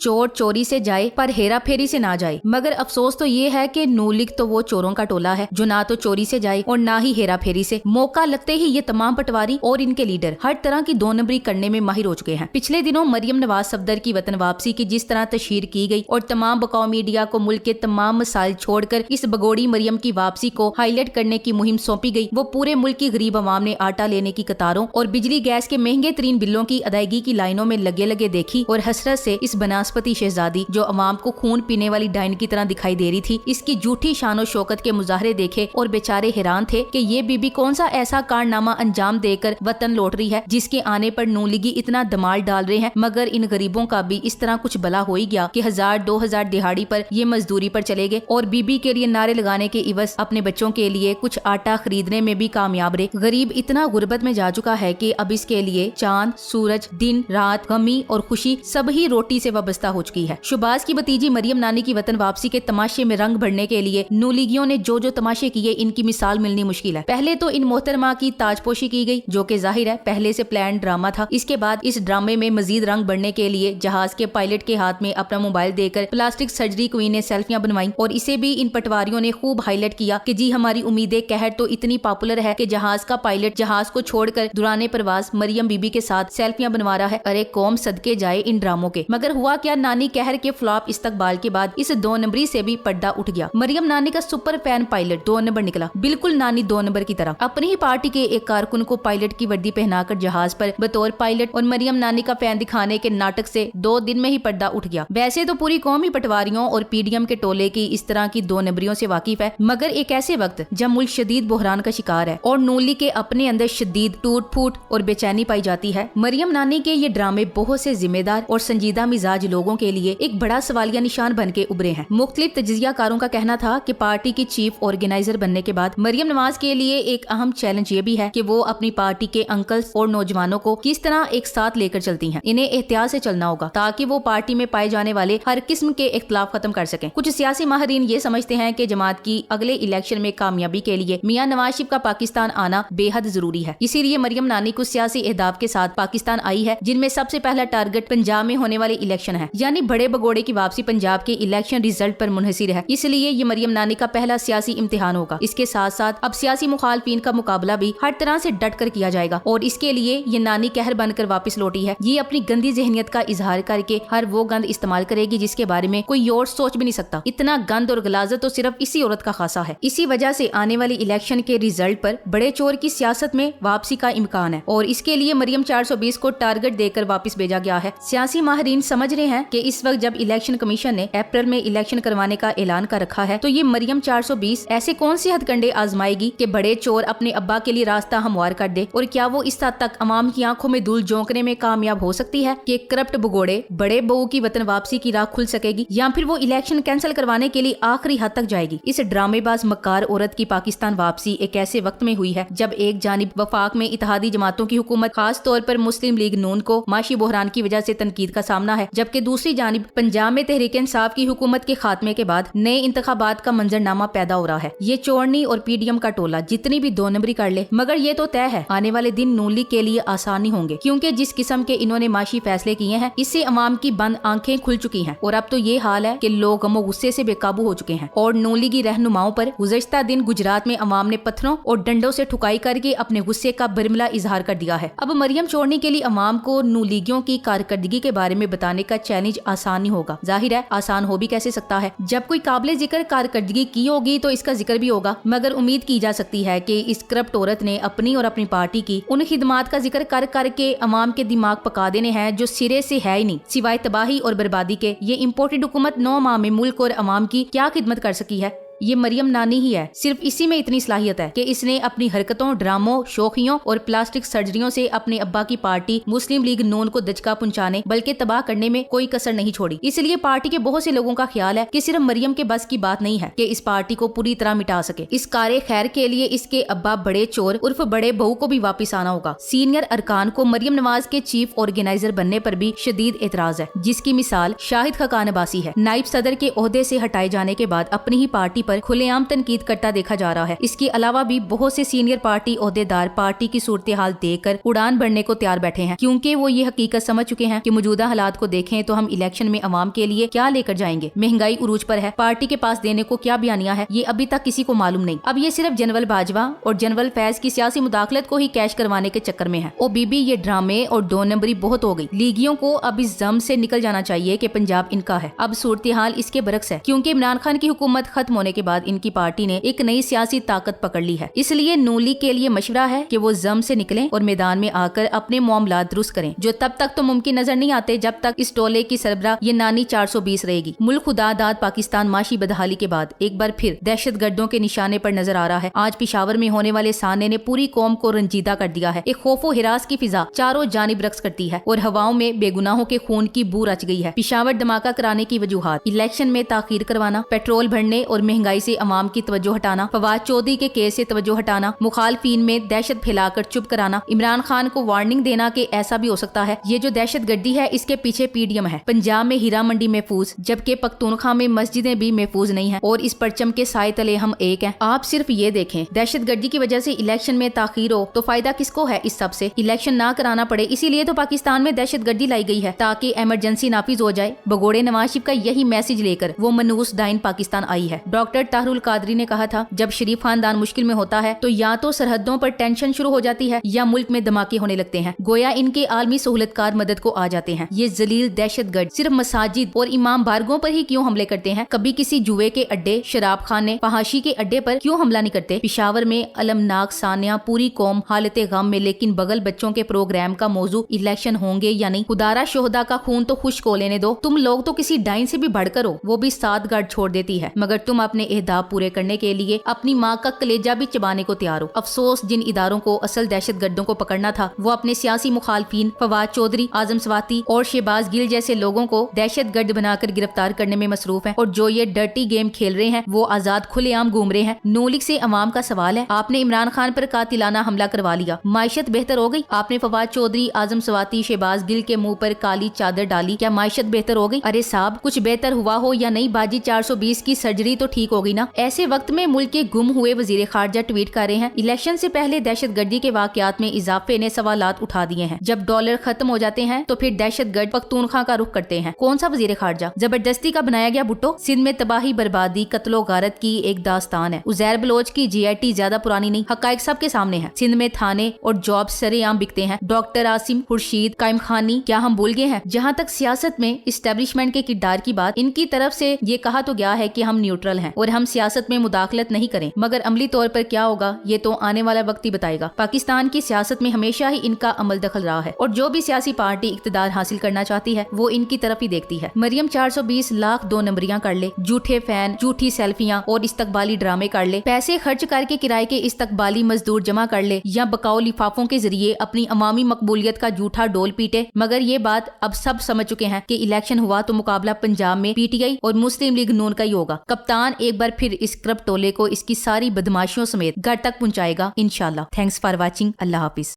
चोर चोरी से जाए पर हेरा फेरी से ना जाए। मगर अफसोस तो ये है कि नून लीग तो वो चोरों का टोला है जो ना तो चोरी से जाए और ना ही हेरा फेरी से। मौका लगते ही ये तमाम पटवारी और इनके लीडर हर तरह की दो नंबरी करने में माहिर हो चुके हैं। पिछले दिनों मरियम नवाज सफदर की वतन वापसी की जिस तरह तशहीर की गई और तमाम बकाऊ मीडिया को मुल्क के तमाम मसाइल छोड़कर इस बगोड़ी मरियम की वापसी को हाईलाइट करने की मुहिम सौंपी गई, वो पूरे मुल्क की गरीब आवाम ने आटा लेने की कतारों और बिजली गैस के महंगे तरीन बिलों की अदायगी की लाइनों में लगे लगे देखी और हसरत से इस बनास्पति शहजादी जो अवाम को खून पीने वाली डायन की तरह दिखाई दे रही थी, इसकी झूठी शानो शौकत के मुजाहरे देखे और बेचारे हैरान थे कि ये बीबी कौन सा ऐसा कारनामा अंजाम देकर वतन लौट रही है जिसके आने पर नून लीगी इतना दमाल डाल रहे हैं। मगर इन गरीबों का भी इस तरह कुछ भला हो ही गया कि 1000-2000 दिहाड़ी पर ये मजदूरी पर चले गए और बीबी के लिए नारे लगाने के इवज अपने बच्चों के लिए कुछ आटा खरीदने में भी कामयाब रहे। गरीब इतना गुर्बत में जा चुका है कि अब इसके लिए चांद सूरज दिन रात गमी और खुशी सब ही रोटी से वाबस्ता हो चुकी है। शुबाज की भतीजी मरियम नानी की वतन वापसी के तमाशे में रंग भरने के लिए नून लीगियों ने जो तमाशे किए, इनकी मिसाल मिलनी मुश्किल है। पहले तो इन मोहतरमा की ताजपोशी की गई जो कि जाहिर है पहले से प्लान ड्रामा था। इसके बाद इस ड्रामे में मजीद रंग बढ़ने के लिए जहाज के पायलट के हाथ में अपना मोबाइल देकर प्लास्टिक सर्जरी क्वीन ने सेल्फियां बनवाई और इसे भी इन पटवारियों ने खूब हाईलाइट किया कि जी हमारी उम्मीदें कहर तो इतनी पॉपुलर है कि जहाज का पायलट जहाज को छोड़कर दुराने परवाज मरियम बीबी के साथ सेल्फियां बनवा रहा है। अरे कौम सदके जाए इन ड्रामों के। मगर हुआ क्या, नानी कहर के फ्लॉप इस्तकबाल के बाद इस 2 नंबरी से भी पर्दा उठ गया। मरियम नानी का सुपर फैन पायलट 2 नंबर निकला, बिल्कुल नानी 2 नंबर की तरह। अपनी ही पार्टी के एक कारकुन को पायलट की वर्दी पहनाकर जहाज पर बतौर पायलट और मरियम नानी का फैन दिखाने के नाटक से 2 दिन में ही पर्दा उठ गया। वैसे तो पूरी कौम ही पटवारियों और पीडीएम के टोले की इस तरह की 2 नंबरियों से वाकिफ है, मगर एक ऐसे वक्त जब मुल्क शदीद बहरान का शिकार है और नून लीग के अपने अंदर शदीद टूट फूट और बेचैनी पाई जाती है, मरियम नानी के ये ड्रामे बहुत से जिम्मेदार और संजीदा मिजाज लोगों के लिए एक बड़ा सवालिया निशान बन के उभरे हैं। मुख्तलिफ तज्जियाकारों का कहना था कि पार्टी की चीफ ऑर्गेनाइजर बनने के बाद मरियम नवाज के लिए एक अहम चैलेंज ये भी है कि वो अपनी पार्टी के अंकल्स और नौजवानों को किस तरह एक साथ लेकर चलती हैं। इन्हें एहतियात से चलना होगा ताकि वो पार्टी में पाए जाने वाले हर किस्म के इख्तिलाफ खत्म कर सकें। कुछ सियासी माहिरीन ये समझते हैं कि जमात की अगले इलेक्शन में कामयाबी के लिए मियां नवाज शरीफ का पाकिस्तान आना बेहद जरूरी है। इसीलिए मरियम नानी कुछ सियासी अहदाफ के साथ पाकिस्तान आई है, जिनमें सबसे पहला टारगेट पंजाब में होने वाले इलेक्शन है, यानी बड़े बगोड़े की वापसी पंजाब के इलेक्शन रिजल्ट पर मुनहसिर है। इसलिए ये मरियम नानी का पहला सियासी इम्तिहान होगा। इसके साथ साथ अब सियासी मुखालफिन का मुकाबला भी हर तरह से डट कर किया जाएगा और इसके लिए ये नानी कहर बनकर वापस लौटी है। ये अपनी गंदी जहनियत का इजहार करके हर वो गंद इस्तेमाल करेगी जिसके बारे में कोई और सोच भी नहीं सकता। इतना गंद और गलाजत तो सिर्फ इसी औरत का खासा है। इसी वजह से आने वाली इलेक्शन के रिजल्ट पर बड़े चोर की सियासत में वापसी का इम्कान है और इसके लिए मरियम 420 को टारगेट देकर वापस भेजा गया है। सियासी माहिरीन समझ रहे हैं कि इस वक्त जब इलेक्शन कमीशन ने अप्रैल में इलेक्शन करवाने का ऐलान कर रखा है, तो ये मरियम 420 ऐसे कौन से हथकंडे आजमाएगी कि बड़े चोर अपने अब्बा के लिए रास्ता हमवार कर दे। और क्या वो इस हद तक अवाम की आंखों में धूल झोंकने में कामयाब हो सकती है कि करप्ट भगोड़े बड़े बहू की वतन वापसी की राह खुल सकेगी, या फिर वो इलेक्शन कैंसिल करवाने के लिए आखिरी हद तक जाएगी। इस ड्रामेबाज मक्कार औरत की पाकिस्तान वापसी एक ऐसे वक्त में हुई है जब एक जानिब वफाक में इत्तेहादी जमातों की हुकूमत, खास तौर पर मुस्लिम लीग नून को माशी बहरान की वजह से तनकीद का सामना है, जबकि दूसरी जानिब पंजाब में तहरीक इंसाफ की हुकूमत के खात्मे के बाद नए इंतखाबात का मंजरनामा पैदा हो रहा है। ये चोरनी और पीडीएम का टोला जितनी भी 2 नंबरी कर ले, मगर ये तो तय है आने वाले दिन नून लीग के लिए आसान नहीं होंगे, क्योंकि जिस किस्म के इन्होंने माशी फैसले किए हैं इससे अवाम की बंद आंखें खुल चुकी हैं और अब तो ये हाल है कि लोग गमो गुस्से से बेकाबू हो चुके हैं। और नून लीगी रहनुमाओं पर गुज़श्ता दिन गुजरात में अवाम ने पत्थरों और डंडों से ठुकाई करके अपने गुस्से का बिरमला इजहार कर दिया है। अब मरियम चोरनी के लिए अवाम को नून लीगियों की कारकर्दगी के बारे में बताने का चैलेंज आसान नहीं होगा। जाहिर है आसान हो भी कैसे सकता है, जब कोई काबिल जिक्र कारकर्दगी की होगी तो इसका जिक्र भी होगा। मगर उम्मीद की जा सकती है कि इस करप्ट औरत ने अपनी और अपनी पार्टी की उन खिदमात का जिक्र कर करके अवाम के दिमाग पका देने हैं जो सिरे से है ही नहीं, सिवाय तबाही और बर्बादी के। ये इम्पोर्टेड हुकूमत 9 माह में मुल्क और अवाम की क्या खिदमत कर सकी है? ये मरियम नानी ही है। सिर्फ इसी में इतनी सलाहियत है कि इसने अपनी हरकतों, ड्रामों, शोखियों और प्लास्टिक सर्जरियों से अपने अब्बा की पार्टी मुस्लिम लीग नून को दचका पहुंचाने बल्कि तबाह करने में कोई कसर नहीं छोड़ी। इसलिए पार्टी के बहुत से लोगों का ख्याल है कि सिर्फ मरियम के बस की बात नहीं है कि इस पार्टी को पूरी तरह मिटा सके। इस कारे खैर के लिए इसके अब्बा बड़े चोर उर्फ बड़े बहू को भी वापिस आना होगा। सीनियर अरकान को मरियम नवाज के चीफ ऑर्गेनाइजर बनने पर भी शदीद एतराज है, जिसकी मिसाल शाहिद खकान अब्बासी है। नाइब सदर के ओहदे से हटाए जाने के बाद अपनी ही पार्टी पर खुलेआम तनकीद करता देखा जा रहा है। इसके अलावा भी बहुत से सीनियर पार्टी ओहदेदार पार्टी की सूरत हाल देखकर उड़ान भरने को तैयार बैठे हैं, क्योंकि वो ये हकीकत समझ चुके हैं कि मौजूदा हालात को देखें तो हम इलेक्शन में अवाम के लिए क्या लेकर जाएंगे। महंगाई उरूज पर है, पार्टी के पास देने को क्या बयानिया है ये अभी तक किसी को मालूम नहीं। अब ये सिर्फ जनरल बाजवा और जनरल फैज की सियासी मुदाखलत को ही कैश करवाने के चक्कर में है। ओ बीबी ये ड्रामे और 2 नंबरी बहुत हो गई। लीगियों को अब इस जम से निकल जाना चाहिए कि पंजाब इनका है। अब सूरत हाल इसके बरक्स है, क्योंकि इमरान खान की हुकूमत खत्म होने के बाद इनकी पार्टी ने एक नई सियासी ताकत पकड़ ली है। इसलिए नून लीग के लिए मशवरा है कि वो जम से निकलें और मैदान में आकर अपने मामलात दुरुस्त करें, जो तब तक तो मुमकिन नजर नहीं आते जब तक इस टोले की सरबराह ये नानी 420 रहेगी। मुल्क खुदादाद पाकिस्तान माशी बदहाली के बाद एक बार फिर दहशत गर्दों के निशाने पर नजर आ रहा है। आज पिशावर में होने वाले साने ने पूरी कौम को रंजीदा कर दिया है। एक खौफो हिरास की फिजा चारों जानिब रक्स करती है और हवाओं में बेगुनाहों के खून की बू रच गई है। पिशावर धमाका कराने की वजूहात: इलेक्शन में ताखीर करवाना, पेट्रोल भरने और महंगाई से अवाम की तवज्जो हटाना, फवाद चौधरी के केस से तवज्जो हटाना, मुखालफीन में दहशत फैलाकर चुप कराना, इमरान खान को वार्निंग देना कि ऐसा भी हो सकता है। ये जो दहशत गर्दी है इसके पीछे पीडीएम है। पंजाब में हीरा मंडी महफूज, जबकि पख्तूनख्वा में मस्जिदें भी महफूज नहीं है और इस परचम के साए तले हम एक हैं। आप सिर्फ ये देखें, दहशत गर्दी की वजह से इलेक्शन में ताखीर हो तो फायदा किसको है? इस सब से इलेक्शन ना कराना पड़े, इसीलिए तो पाकिस्तान में दहशत गर्दी लाई गई है ताकि इमरजेंसी नाफिज हो जाए। भगोड़े नवाज शरीफ का यही मैसेज लेकर वो मनूस डाइन पाकिस्तान आई है। डॉक्टर ताहरुल कादरी ने कहा था, जब शरीफ खानदान मुश्किल में होता है तो या तो सरहदों पर टेंशन शुरू हो जाती है या मुल्क में धमाके होने लगते हैं। गोया इनके आलमी सहूलतकार मदद को आ जाते हैं। ये जलील दहशतगर्द सिर्फ मसाजिद और इमाम बारगों पर ही क्यों हमले करते हैं? कभी किसी जुए के अड्डे, शराब खाने, फहाशी के अड्डे पर क्यों हमला नहीं करते? पिशावर में अलमनाक सानिया, पूरी कौम हालत गम में, लेकिन बगल बच्चों के प्रोग्राम का मौजू इलेक्शन होंगे या नहीं। खुदारा शोहदा का खून तो खुश्क हो लेने दो। तुम लोग तो किसी डाइन से भी बढ़कर हो, वो भी 7 गार्ड छोड़ देती है, मगर तुम अपने एहदाफ पूरे करने के लिए अपनी माँ का कलेजा भी चबाने को तैयार हो। अफसोस, जिन इदारों को असल दहशत गर्दों को पकड़ना था वो अपने सियासी मुखालफीन फवाद चौधरी, आजम स्वाति और शहबाज गिल जैसे लोगों को दहशत गर्द बनाकर गिरफ्तार करने में मसरूफ है। और जो ये डर्टी गेम खेल रहे हैं वो आजाद खुलेआम घूम रहे हैं। नून लीग से अवाम का सवाल है, आपने इमरान खान पर कातिलाना हमला करवा लिया, माइशत बेहतर हो गई? आपने फवाद चौधरी, आजम स्वाति, शहबाज गिल के मुंह पर काली चादर डाली, क्या माइशत बेहतर हो गई? अरे साहब, कुछ बेहतर हुआ हो या नहीं, बाजी 420 की सर्जरी तो ठीक हो गई ना। ऐसे वक्त में मुल्क के गुम हुए वजीर खारजा ट्वीट कर रहे हैं, इलेक्शन से पहले दहशत गर्दी के वाकयात में इजाफे ने सवालात उठा दिए हैं। जब डॉलर खत्म हो जाते हैं तो फिर दहशत गर्द पख्तूनख्वा का रुख करते हैं। कौन सा वजीर खारजा? जबरदस्ती का बनाया गया भुट्टो। सिंध में तबाही, बर्बादी, कत्लो गारत की एक दास्तान है। उजैर बलोच की GIT ज्यादा पुरानी नहीं, हकायक सबके सामने है। सिंध में थाने और जॉब सरेआम बिकते हैं। डॉक्टर आसिम, खुर्शीद, कायम खानी, क्या हम भूल गए हैं? जहाँ तक सियासत में इस्टेब्लिशमेंट के किरदार की बात, इनकी तरफ से ये कहा तो गया है कि हम न्यूट्रल हैं और हम सियासत में मुदाखलत नहीं करें, मगर अमली तौर पर क्या होगा ये तो आने वाला वक्त ही बताएगा। पाकिस्तान की सियासत में हमेशा ही इनका अमल दखल रहा है और जो भी सियासी पार्टी इक्तदार हासिल करना चाहती है वो इनकी तरफ ही देखती है। मरियम 420 लाख 2 नंबरियां कर ले, झूठे फैन, झूठी सेल्फियां और इस्तकबाली ड्रामे कर ले, पैसे खर्च करके किराए के इस्तकबाली मजदूर जमा कर ले या बकाऊ लिफाफों के जरिए अपनी अवामी मकबूलियत का झूठा डोल पीटे, मगर ये बात अब सब समझ चुके हैं कि इलेक्शन हुआ तो मुकाबला पंजाब में PTI और मुस्लिम लीग नून का ही होगा। कप्तान एक बार फिर इस करप्ट टोले को इसकी सारी बदमाशियों समेत घर तक पहुंचाएगा इंशाल्लाह। Thanks for watching. Allah Hafiz.